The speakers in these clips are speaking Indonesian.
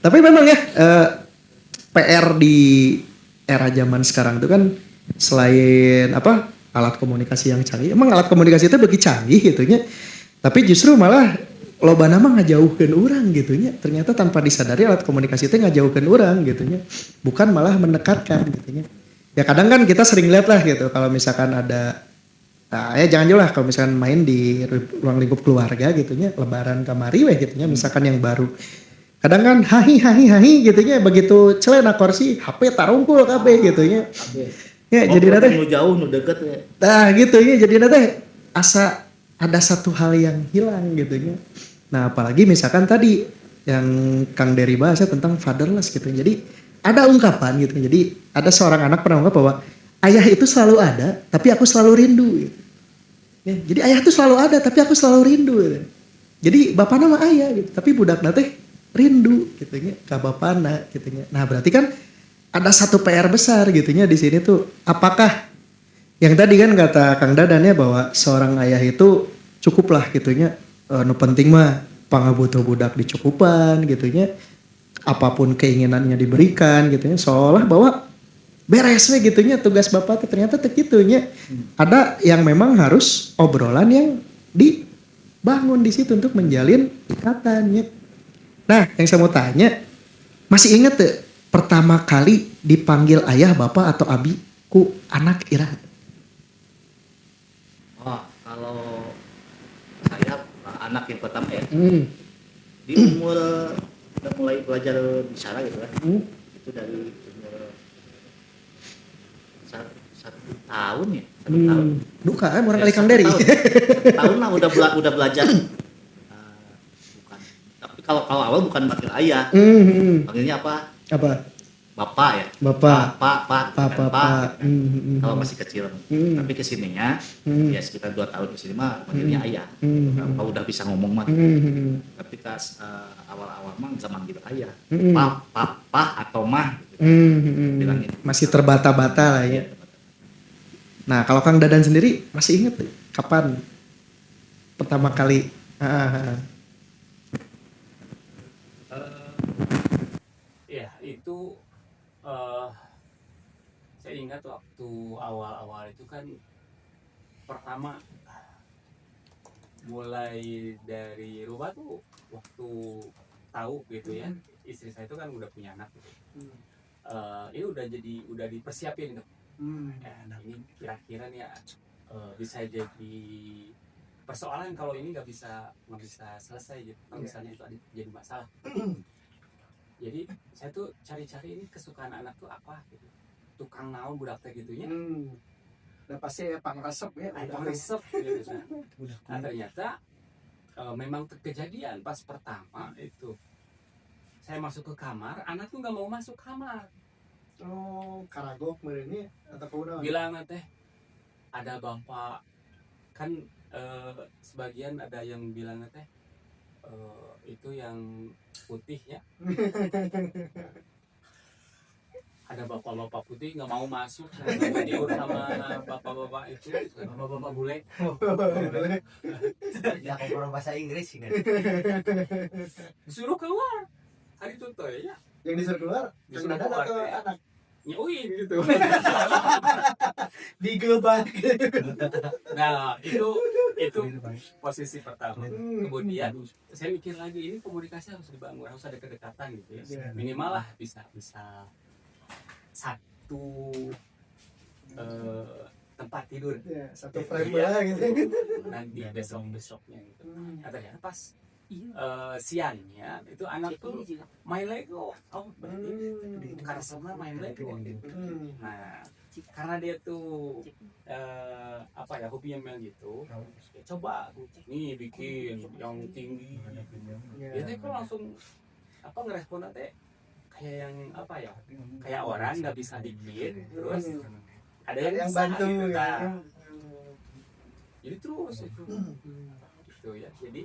Tapi memang ya PR di era zaman sekarang itu kan selain apa alat komunikasi yang canggih, emang alat komunikasi itu bagi canggih gitunya, tapi justru malah loba nama ngajauhkeun orang gitunya. Ternyata tanpa disadari alat komunikasi itu ngajauhkeun orang gitunya, bukan malah mendekatkan gitunya. Ya kadang kan kita sering lihat lah gitu kalau misalkan ada ya jangan jauh lah kalau misalkan main di ruang lingkup keluarga gitunya, lebaran kamari weh gitunya, misalkan yang baru kadang kan hahi hahi hahi gitunya, begitu celena kursi HP tarungkul kabeh gitunya ya jadi ngobrol nanti nu jauh nu deket ya. nah gitu ya jadi nanti asa ada satu hal yang hilang gitunya. Nah apalagi misalkan tadi yang Kang Dery bahas tentang fatherless gitu, jadi ada ungkapan gitu, jadi ada seorang anak pernah ungkap bahwa ayah itu selalu ada tapi aku selalu rindu gitu. Ya, jadi ayah itu selalu ada tapi aku selalu rindu gitu. Jadi bapak nama ayah gitu tapi budak nate rindu gitunya ke bapana gitunya. Nah berarti kan ada satu PR besar gitunya di sini tuh, apakah yang tadi kan kata Kang Dadan ya bahwa seorang ayah itu cukuplah gitunya, nu penting mah pangabutuh budak dicukupan gitunya, apapun keinginannya diberikan gitunya, seolah bahwa beres we gitunya tugas bapak tuh, ternyata teh gitunya. Ada yang memang harus obrolan yang dibangun di situ untuk menjalin ikatannya. Nah yang saya mau tanya, masih inget tuh pertama kali dipanggil ayah bapak atau abi ku anak Ira? Wah, kalau saya anak yang pertama ya, Hmm. di umur udah mulai belajar bicara gitu kan. Itu dari umur satu tahun ya, satu tahun. Duka orang Ya, kali Kang satu Dery. tahun. Satu tahun lah udah belajar. Bukan. Tapi kalau awal bukan panggil ayah, panggilnya apa? Apa? Bapak ya. Bapak. Pak, kan, Pak. Gitu kan. Kalau Hmm. masih kecil. Hmm. Tapi kesininya, Hmm. ya sekitar 2 tahun kesini mah panggilnya ayah. Kalau udah bisa ngomong mah. Tapi pas awal-awal mah nggak manggil ayah. Pak atau mah. Gitu. Bilangnya. Masih terbata-bata lah ya. Nah kalau Kang Dadan sendiri masih inget tuh, kapan pertama kali? Ya itu eh saya ingat waktu awal-awal itu kan pertama mulai dari rumah tuh waktu tahu gitu ya istri saya itu kan udah punya anak gitu. Ini udah dipersiapin gitu. Nah ini kira-kira nih ya, bisa jadi persoalan kalau ini nggak bisa selesai gitu. Kalau misalnya itu jadi masalah. Jadi saya tuh cari-cari ini kesukaan anak tuh apa gitu. Tukang naon budak teh gitunya. Udah pasti ya pangresep ya. Pangresep gitu. Nah ternyata memang kejadian pas pertama itu saya masuk ke kamar, anak tuh nggak mau masuk kamar. Oh, karagok merenya atau kunaon? Bilang teh ada bapak kan sebagian ada yang bilang teh itu yang putih ya. Ada bapak-bapak putih nggak mau masuk, nggak diurus sama bapak-bapak itu, bapak-bapak bule. Ya ngobrol bahasa Inggris sih kan. Disuruh keluar hari itu tuh ya. Yang disuruh keluar, Disuruh Kang Dadan keluar, atau ya. anak? Nyuin gitu. Digebak. Nah itu posisi pertama. Kemudian saya mikir lagi ini komunikasi harus dibangun, harus ada kedekatan gitu ya. Minimal lah bisa satu tempat tidur. Ya, satu frame lah gitu. Nanti besoknya gitu. Nah, ternyata pas siangnya itu anak tuh main Lego. Oh berarti karena sama main Lego gitu. Nah karena dia tuh apa ya hobinya main gitu, ya coba nih bikin yang tinggi. Dia tuh kok langsung apa ngerespon teh kayak yang apa ya, kayak orang nggak bisa bikin terus ada yang bantu gitu, ya. nah. Jadi terus itu gitu ya, jadi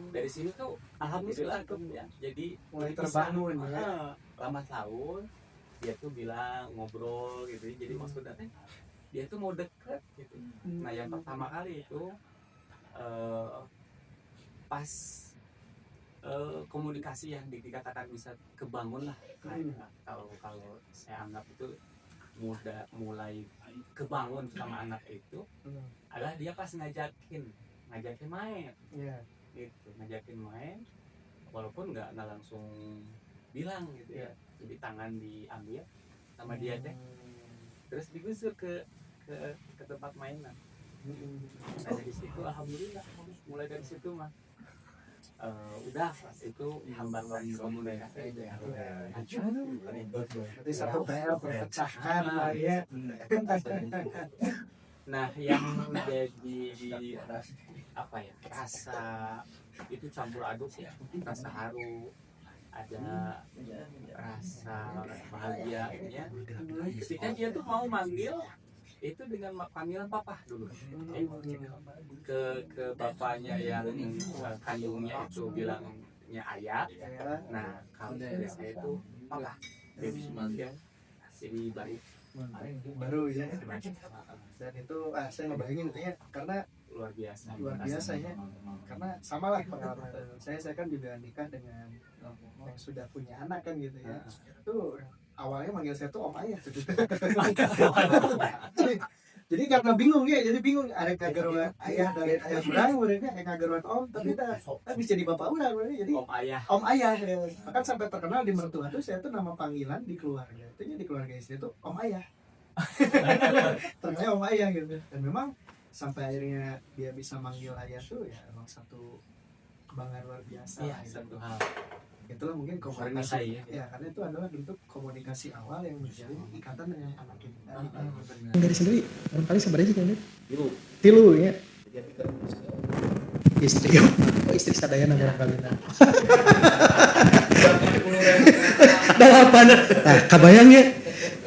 dari sini tuh alhamdulillah tuh ya, jadi Mulai bisa, terbangun ya. lambat laun dia tuh bilang ngobrol gitu ya. Jadi maksudnya dia tuh mau deket gitu. Nah yang pertama kali itu pas komunikasi yang dikatakan bisa kebangun lah. Kalau saya anggap itu mulai kebangun sama anak itu adalah dia pas ngajakin main Iya. gitu, ngajakin main walaupun nggak langsung bilang gitu ya, jadi tangan diambil sama dia teh terus digusur ke tempat mainan. Nah dari situ alhamdulillah mulai dari situ mah udah pas itu hambatan komunikasi itu ya Berarti satu PR terpecahkan lah ya. Nah yang menjadi apa ya, rasa itu campur aduk ya, rasa haru, ada rasa bahagianya ketika dia tuh mau manggil itu dengan panggilan papa dulu ke bapaknya yang kandungnya itu bilangnya ayah. Nah kalau dari saya itu papa dia si Baru ya. Dan itu saya ngebayangin itu ya, karena luar biasa ya, karena sama lah pengalaman saya kan juga nikah dengan yang sudah punya anak kan gitu ya. Itu awalnya manggil saya tuh om ayah gitu. Jadi karena bingung ya, jadi bingung ada kagaruan ayah dari ayah urang mereka kagaruan om, tapi bisa jadi bapak urang jadi om ayah ya. Bahkan sampai terkenal di mertua tuh saya tuh nama panggilan di keluarga itu di keluarga istri tuh om ayah. Terkenal om ayah gitu. Dan memang sampai akhirnya dia bisa manggil ayah tuh ya emang satu kebanggaan luar biasa. Iya, satu hal. Itulah mungkin komunikasi ya. karena itu adalah bentuk komunikasi awal yang menjadi ikatan dengan anak kita. Dari sendiri barangkali sebenarnya sih kan Dulu tilu ya jadi kan istri istri sadayana barangkali dalapan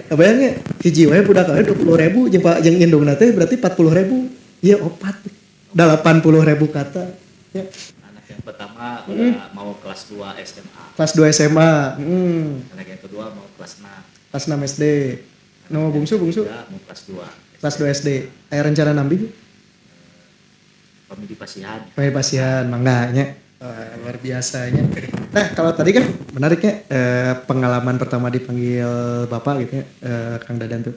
kabayangnya hiji wae budak kali 20.000 jeung indungna teh berarti 40.000 ieu opat 80.000 kata ya. anak yang pertama udah mau kelas 2 SMA. Kelas 2 SMA. Anak yang kedua mau kelas 6. Kelas 6 SD. No bungsu. Ya, mau kelas 2. Kelas 2 SD. Aya rencana nambi? Kami di Pasihan. Pasihan, mangganya. Luar biasanya. Nah, kalau tadi kan menariknya pengalaman pertama dipanggil Bapak gitu ya, Kang Dadan tuh.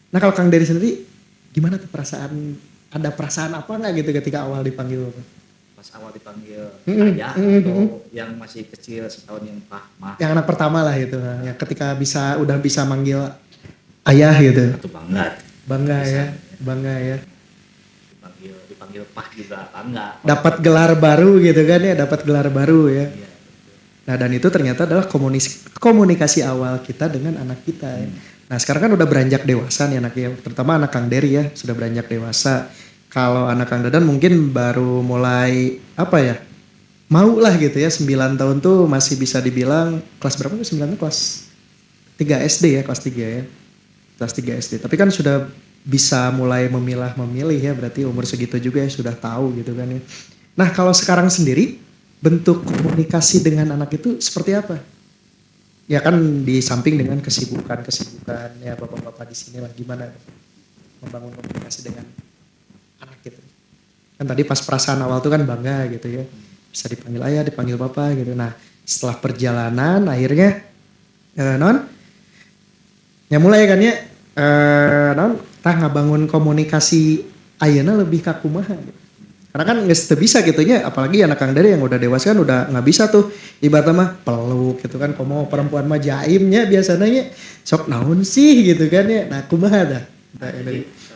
Nah, kalau Kang Dery sendiri gimana tuh perasaan? Ada perasaan apa enggak gitu ketika awal dipanggil Bapak? Pas awal dipanggil ayah atau yang masih kecil setahun yang mah. Yang anak pertama lah gitu. Ya, ketika udah bisa manggil ayah gitu. Itu bangga. Bangga ya. Dipanggil Pah juga bangga. Dapat gelar baru gitu kan ya, ya. Iya. Nah, dan itu ternyata adalah komunikasi awal kita dengan anak kita ya. Nah, sekarang kan udah beranjak dewasa nih anaknya, terutama anak Kang Dery ya, sudah beranjak dewasa. Kalau anak Kang Dadan mungkin baru mulai mau lah gitu ya, 9 tahun tuh masih bisa dibilang kelas berapa tuh 9 tuh kelas 3 SD ya, kelas 3 ya. Kelas 3 SD. Tapi kan sudah bisa mulai memilih ya, berarti umur segitu juga ya sudah tahu gitu kan ya. Nah, kalau sekarang sendiri bentuk komunikasi dengan anak itu seperti apa? Ya kan di samping dengan kesibukan ya bapak-bapak di sini lah, gimana membangun komunikasi dengan anak gitu. Kan tadi pas perasaan awal tuh kan bangga gitu ya, bisa dipanggil ayah, dipanggil bapak gitu. Nah, setelah perjalanan akhirnya mulai kan ya tah ngabangun komunikasi ayeuna lebih ka kumaha gitu. Karena kan nggak bisa gitu nya, apalagi anak Kang Dery yang udah dewasa kan udah nggak bisa tuh ibaratnya mah peluk gitu kan, komo perempuan mah jaimnya biasanya sok naon sih gitu kan ya. Nah kumaha dah Jadi untuk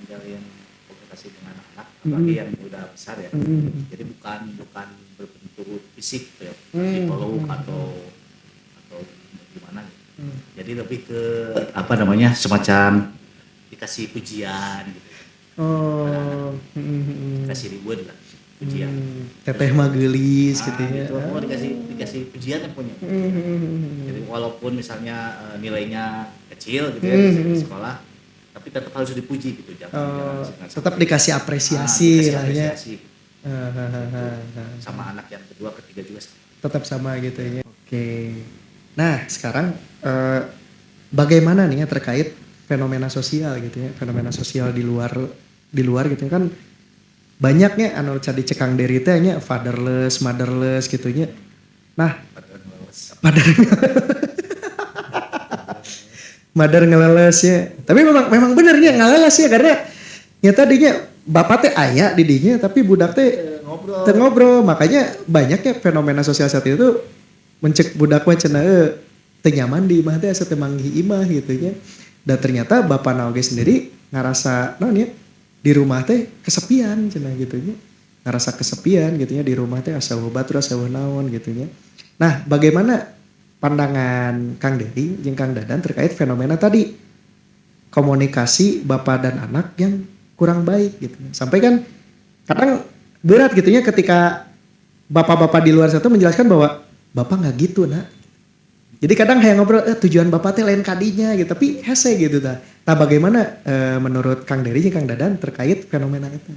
menjalin komunikasi dengan anak, apalagi yang udah besar ya. Jadi bukan berbentuk fisik ya, dipeluk atau gimana gitu. Jadi lebih ke semacam dikasih pujian gitu. Kasih reward lah, pujian. Teteh mah geulis gitu ya. Gitu, mau dikasih pujian yang punya. Jadi walaupun misalnya nilainya kecil gitu ya di sekolah, tapi tetap harus dipuji gitu. Tetap dikasih apresiasi lah ya. Sama anak yang kedua, ketiga juga. Tetap sama gitu ya. Oke. Nah sekarang bagaimana nih ya terkait fenomena sosial gitu ya, fenomena sosial di luar gitu ya kan, banyaknya anu cadi cekang diri teh nya fatherless, motherless gitu nya. Nah, father mother ngeleles ya. Tapi memang benernya ngeleles ya karena ya tadinya bapak teh aya di dinya tapi budak teh ngobrol. Makanya banyaknya fenomena sosial saat itu mencek budak mah cenah teu nyaman di imah teh asa teu manggi imah gitu nya. Dan ternyata bapak naoge sendiri ngarasa naon ya di rumah teh kesepian cenah gitu nya. Ngarasa kesepian gitu nya di rumah teh asa batur asa naon gitu nya. Nah, bagaimana pandangan Kang Dery jeung Kang Dadan terkait fenomena tadi komunikasi bapak dan anak yang kurang baik gitu. Sampai kan kadang berat gitu ya ketika bapak-bapak di luar sana menjelaskan bahwa bapak nggak gitu nak. Jadi kadang kayak ngobrol tujuan bapak teh lain kadinya gitu tapi hese gitu ta. Nah bagaimana menurut Kang Dery jeung Kang Dadan terkait fenomena itu?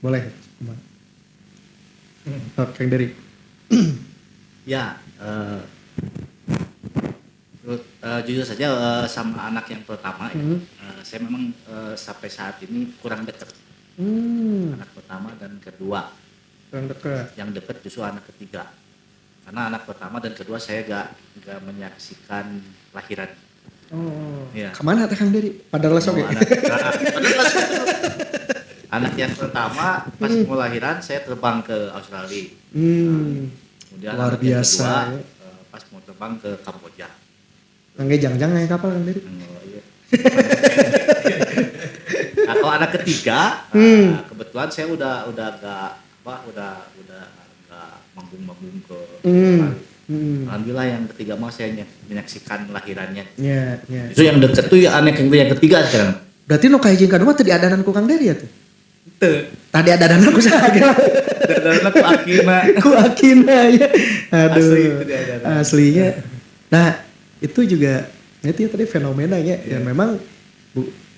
Boleh. Kang Dery. Ya, jujur saja sama anak yang pertama saya memang sampai saat ini kurang dekat. Anak pertama dan kedua. Kurang dekat. Yang dekat justru anak ketiga. Karena anak pertama dan kedua saya gak menyaksikan lahiran. Oh. Ya. Kemana teh Kang Dery? Padahal oke. Anak yang pertama pas mau lahiran saya terbang ke Australia. Kemudian Luar anak yang biasa. kedua Ya. pas mau terbang ke Kamboja. Nggak jangjang naik kapal Kang Dery. Oh, iya. Nah, kalau anak ketiga, kebetulan saya udah gak manggung ke Alhamdulillah yang ketiga mah saya menyaksikan lahirannya. Iya. Itu yang deket tuh ya anak yang ketiga sekarang. Berarti nu kahiji kadua tadi adanan ku Kang Dery ya tuh. Teu. Tadi adanan ku saha? Dadana ku akina. Ku akina ya. Aduh. Asli itu dia adanan. Aslinya. Nah, itu juga itu ya tadi fenomenanya yang memang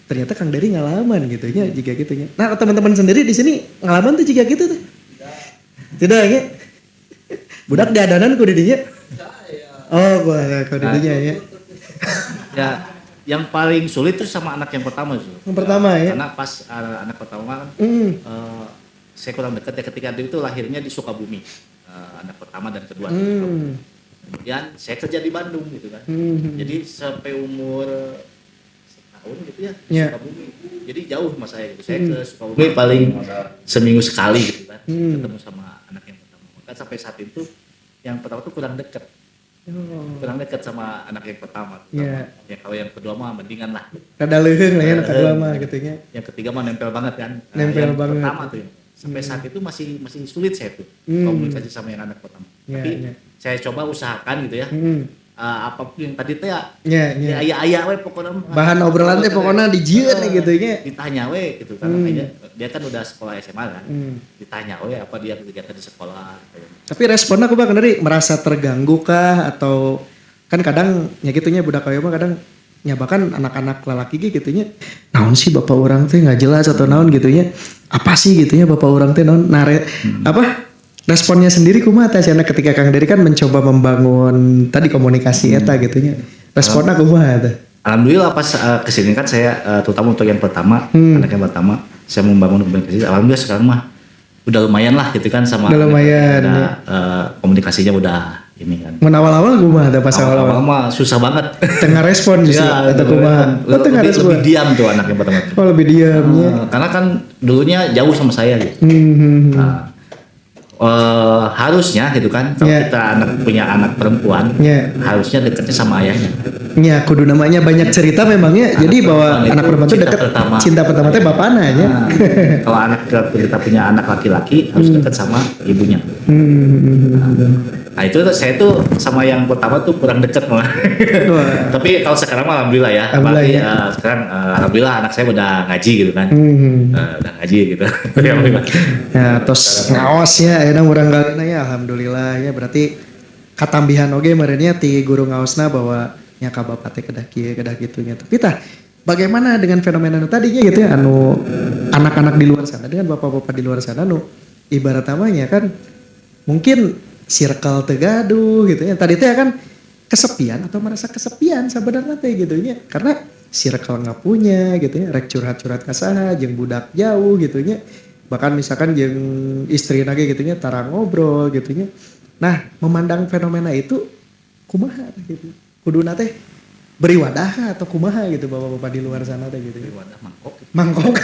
ternyata Kang Dery ngalaman gitu nya jika gitu nya. Nah, teman-teman sendiri di sini ngalaman tuh jika gitu tuh. Tidak ya. Budak di adanan ku di dinya. Oh, gua ku di dinya ya. Ya, yang paling sulit itu sama anak yang pertama tuh. Yang pertama ya. Karena pas anak pertama kan saya kurang dekat ya ketika itu lahirnya di Sukabumi. Anak pertama dan kedua di Sukabumi. Kemudian saya kerja di Bandung gitu kan. Jadi sampai umur setahun gitu ya di Sukabumi. Jadi jauh sama saya gitu. Saya ke Sukabumi paling seminggu sekali gitu kan. Ketemu sama anak yang pertama. Maka sampai saat itu yang pertama tuh kurang dekat. Kurang dekat sama anak yang pertama. Iya. Ya kalau yang kedua mah mendingan lah. Rada leuheung lah ya yang kedua mah gitu nya. Yang ketiga mah nempel banget kan. Nempel yang banget. Pertama tuh sampai saat itu masih sulit saya tuh komunikasi sama yang anak pertama. Tapi saya coba usahakan gitu ya. Apapun yang tadi teh ya aya we pokoknya bahan obrolan teh pokoknya dijieun gitu nya. Ditanya we gitu kan. Dia kan udah sekolah SMA kan. Ditanya we apa dia kegiatan di sekolah. Tapi responnya aku Bang dari merasa terganggu kah atau kan kadang ya gitunya budak kayu mah kadang nyabakan anak-anak lelaki gitu nya. Naon sih bapak orang teh nggak jelas atau naon gitu nya. Apa sih gitu ya bapak orang teh naon apa responnya sendiri kumaha teh cenah ketika Kang Dery kan mencoba membangun tadi komunikasi eta gitu nya. Responnya kumaha teh? Alhamdulillah pas kesini kan saya terutama untuk yang pertama anak yang pertama saya membangun komunikasi. Alhamdulillah sekarang mah udah lumayan lah gitu kan sama udah lumayan ya. Komunikasinya udah ini kan. Awal-awal kumaha teh pas awal-awal mah susah banget. Tengah respon justru atau kumaha? Lebih diam tuh anak yang pertama. Oh lebih diam ya. Karena kan dulunya jauh sama saya gitu. Harusnya gitu kan kalau kita punya anak perempuan harusnya dekatnya sama ayahnya. Ya kudu namanya banyak cerita memangnya. Jadi bahwa anak perempuan itu dekat cinta pertama teh bapana aja. Kalau kita punya anak laki-laki harus dekat sama ibunya. Nah itu saya tuh sama yang pertama tuh kurang dekat malah. Tapi kalau sekarang alhamdulillah ya. Sekarang alhamdulillah anak saya udah ngaji gitu kan. Udah ngaji gitu. Ya terus ngaos ya enak urang galina ya alhamdulillah ya berarti katambihan oge meureunnya ti guru ngaosna bahwa nya ka bapak teh kedah kieu kedah gitunya. Tapi tah bagaimana dengan fenomena tadinya gitu ya anu anak-anak di luar sana dengan bapak-bapak di luar sana anu ibarat namanya kan mungkin circle tegaduh gitu ya. Tadi teh kan kesepian atau merasa kesepian sebenarnya teh gitu nya. Karena circle nggak punya gitu ya, rek curhat-curhat ka saha jeung budak jauh gitu nya. bahkan misalkan yang istri lagi gitunya tara ngobrol gitunya. Nah memandang fenomena itu kumaha gitu, kuduna teh beri wadah atau kumaha gitu bapak-bapak di luar sana teh gitu. Beri wadah mangkok. Mangkok.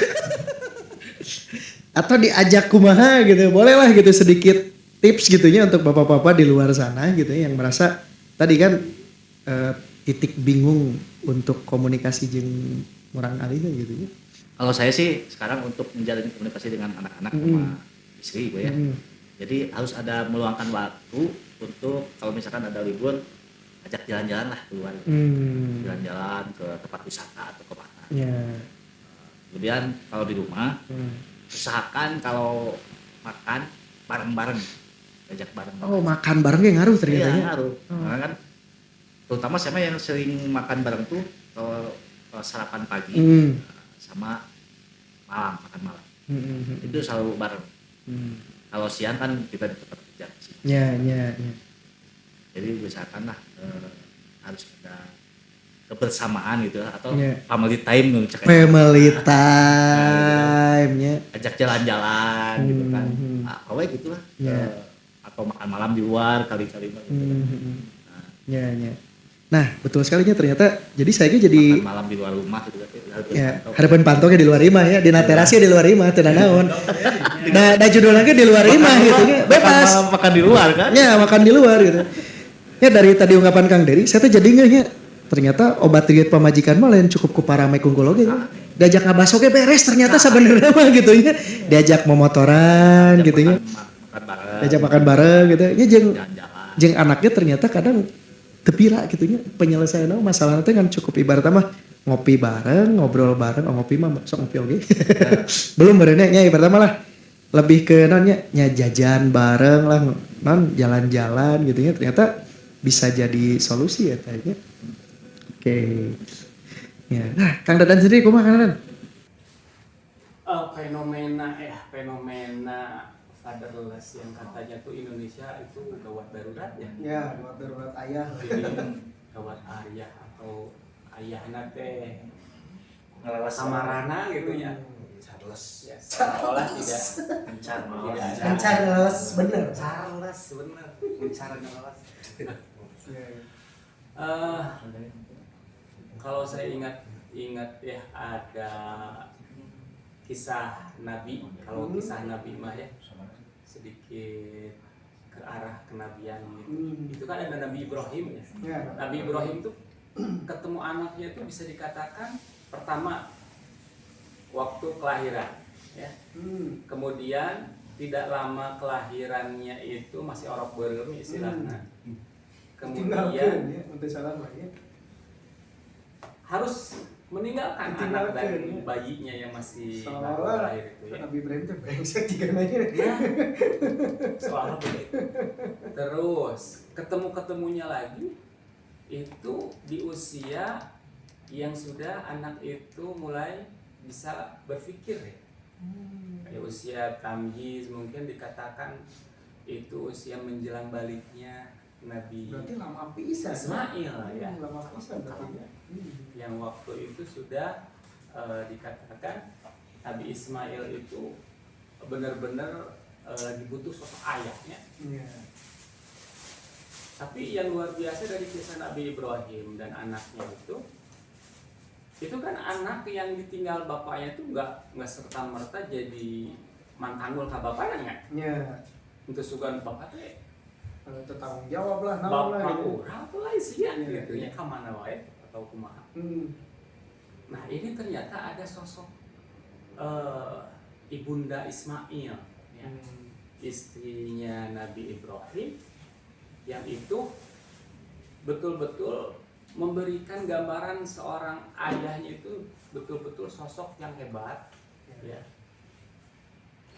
Atau diajak kumaha gitu, bolehlah gitu sedikit tips gitunya untuk bapak-bapak di luar sana gitu ya, yang merasa tadi kan titik bingung untuk komunikasi jeung orang alihnya gitu ya. Kalau saya sih sekarang untuk menjalin komunikasi dengan anak-anak sama istri gue ya. Jadi harus ada meluangkan waktu untuk kalau misalkan ada libur ajak jalan-jalan lah keluar. Jalan-jalan ke tempat wisata atau ke mana. Yeah. Kemudian kalau di rumah usahakan kalau makan bareng-bareng, ajak bareng. Oh, makan bareng yang ngaruh ternyata Iya, ya. ngaruh. Karena kan terutama sama yang sering makan bareng tuh kalau sarapan pagi sama makan malam. Itu selalu bareng. Kalau siang kan kita di tempat kerja sih. Ya. Jadi usahakan lah harus ada kebersamaan gitu atau Yeah. family time nih cek. Family time nya. Ajak jalan-jalan gitu kan. Apa gitu lah. Yeah. Atau makan malam di luar kali-kali gitu. Ya. Nah, betul sekalinya ternyata jadi saya jadi Makan malam di luar rumah gitu kan. ya, harapan pantoknya di luar imah ya, di terasnya di luar imah, teu naon. Nah, judulnya di luar imah gitu nya, bebas. Makan di luar kan? Ya, makan di luar gitu. Ya dari tadi ungkapan Kang Dery, saya tuh jadi ngehnya ternyata obat diet pamajikan mah lain cukup ku parame kunggul oge ya. Diajak ngabaso ge beres ternyata sebenarnya mah gitu ya. Diajak momotoran gitu ya. Makan bareng. Diajak makan bareng gitu. Ya Jalan-jalan. jeung anaknya ternyata kadang tepira gitu nya penyelesaian masalah teh kan cukup ibarat mah ngopi bareng, ngobrol bareng, ngopi mah sok ngopi oge. Belum berennya nya ibarat mah lah lebih ke nonnya nya jajan bareng lah, non jalan-jalan gitu ya ternyata bisa jadi solusi ya kayaknya. Oke. Ya, nah Kang Dadan sendiri kumaha Kang Dadan? Fenomena fatherless yang katanya tuh Indonesia itu gawat darurat ya. Ya, gawat darurat ayah. Jadi gawat ayah atau ayahna teh samarana gitu ya. Charles ya. Seolah tidak Charles bener. Charles bener. Charles. Kalau saya ingat ya ada kisah Nabi. Kalau kisah Nabi mah ya sedikit ke arah kenabian gitu. Itu kan ada Nabi Ibrahim ya. Nabi Ibrahim tuh ketemu anaknya itu bisa dikatakan pertama waktu kelahiran ya. Kemudian tidak lama kelahirannya itu masih orok beureum istilahnya. Kemudian harus meninggalkan anak dan bayinya yang masih baru lahir itu ya. Nabi Ibrahim tuh brengsek juga nanya. Soalnya begitu. Terus ketemunya lagi itu di usia yang sudah anak itu mulai bisa berpikir ya. Kayak usia tamyiz mungkin dikatakan itu usia menjelang baliknya Nabi Berarti lama pisan. Ismail ya. Lama pisan berarti ya. Yang waktu itu sudah dikatakan Nabi Ismail itu benar-benar dibutuh sosok ayahnya. Tapi yang luar biasa dari kisah Nabi Ibrahim dan anaknya itu kan anak yang ditinggal bapaknya itu nggak serta merta jadi mantanggul ke bapaknya kan? Iya. Untuk sugan bapak teh Tanggung jawab lah, bapak gitu. urang tuh lah isian gitu ya kemana wae atau kumaha. Nah ini ternyata ada sosok ibunda Ismail ya. Istrinya Nabi Ibrahim yang itu betul-betul memberikan gambaran seorang ayahnya itu betul-betul sosok yang hebat ya.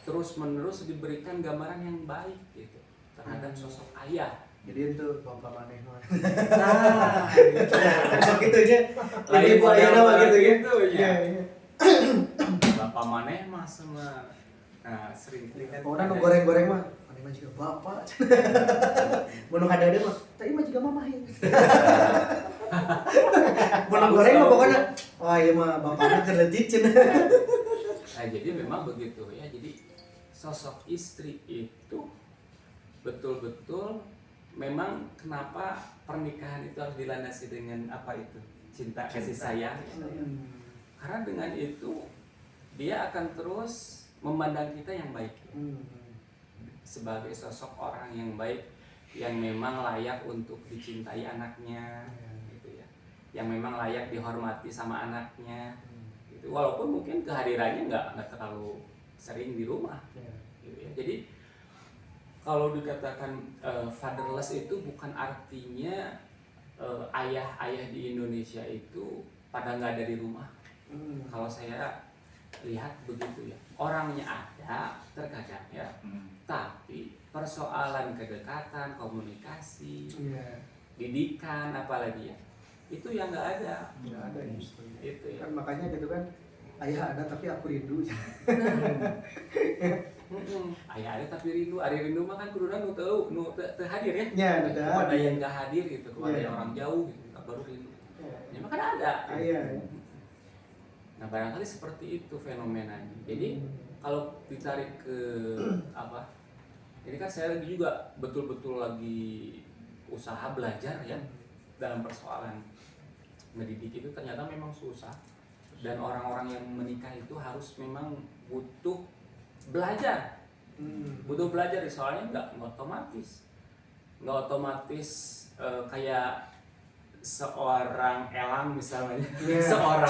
Terus menerus diberikan gambaran yang baik gitu terhadap sosok ayah. Jadi itu bapak maneh mah. Nah, gitu aja. lain Ibu ayah nama gitu ya. Iya. Bapak maneh mah sama sering kan. Orang nu goreng-goreng mah maneh mah juga bapak. Mun ada mah, tadi mah juga mamah ya. Mun goreng mah pokoknya wah ieu mah bapakna keur leutik cenah. Nah, jadi memang begitu ya. Jadi sosok istri itu betul-betul memang kenapa pernikahan itu harus dilandasi dengan apa itu? Cinta, kasih sayang. Karena dengan itu dia akan terus memandang kita yang baik. Sebagai sosok orang yang baik yang memang layak untuk dicintai anaknya gitu ya. Yang memang layak dihormati sama anaknya. Gitu. Walaupun mungkin kehadirannya nggak terlalu sering di rumah. Gitu ya. Jadi kalau dikatakan fatherless itu bukan artinya ayah-ayah di Indonesia itu pada nggak ada di rumah. Kalau saya lihat begitu ya, orangnya ada terkadang ya, tapi persoalan kedekatan, komunikasi, didikan apalagi ya, itu yang nggak ada. Nggak ada justru. Itu ya. Kan makanya gitu kan, ayah ada tapi aku rindu. Ayah ada tapi rindu, ari rindu mah kan kudunya nu teu hadir ya. Ya, Kepada yang nggak hadir gitu, kepada yang orang jauh gitu, baru rindu. Ya mah kan ada. Ayah. Nah barangkali seperti itu fenomenanya. Jadi kalau ditarik ke apa? Ini kan saya lagi juga betul-betul lagi usaha belajar ya dalam persoalan mendidik itu ternyata memang susah dan orang-orang yang menikah itu harus memang butuh belajar, butuh belajar soalnya nggak otomatis kayak seorang elang misalnya, seorang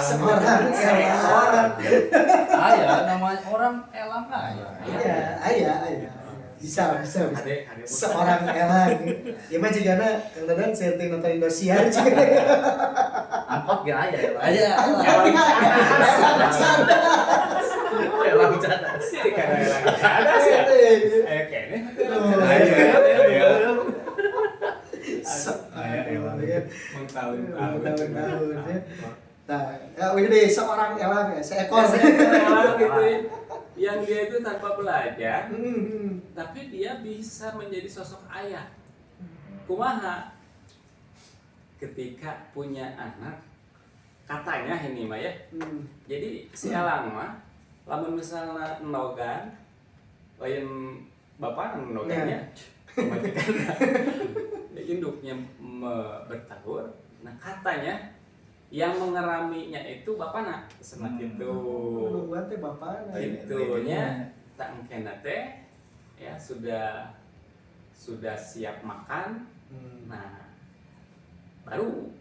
Ayah namanya orang elang ayah bisa seorang elang ya mah jigana Kang Dadan setting nonton Indosiar angkot gak ayah elang cadas sih karena elang cadas ya kayaknya tahun-tahun ya. Nah, ini deh seorang elang ya, seekor elang gitu ya. Yang dia itu tanpa belajar, tapi dia bisa menjadi sosok ayah. Kumaha ketika punya anak, katanya ini mah ya. Jadi si elang mah, lamun misalnya nogan, lain bapak nogannya, induknya bertelur. Nah katanya yang mengeraminya itu bapakna semakin itu nungguan teh bapakna itunya tak engkena teh ya sudah siap makan. Nah baru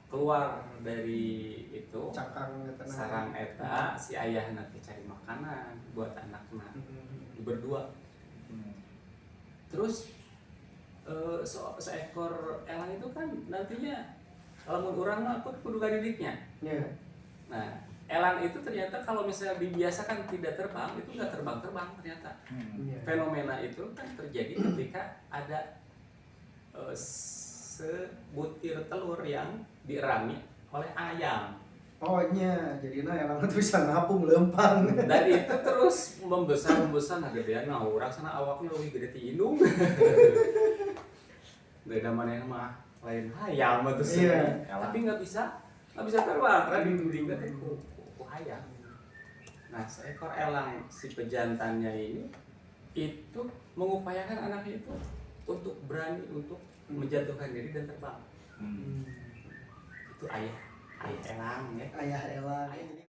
keluar dari itu sarang eta si ayah nanti cari makanan buat anaknya berdua. Terus seekor elang itu kan nantinya kalau orang mah kudu didiknya. Nah, elang itu ternyata kalau misalnya dibiasakan tidak terbang, itu nggak terbang ternyata. Fenomena itu kan terjadi ketika ada sebutir telur yang dierami oleh ayam. Oh nya, jadi elang itu bisa ngapung lempang. Dan itu terus membesar, nah gedean nah orang sana awaknya lebih gede ti indung. Beda mana mah lain hayam atau tapi nggak bisa terbang karena diduding teh ku hayam. Nah seekor elang si pejantannya ini itu mengupayakan anaknya itu untuk berani untuk menjatuhkan diri dan terbang. Itu ayah elang ya. Ayah elang.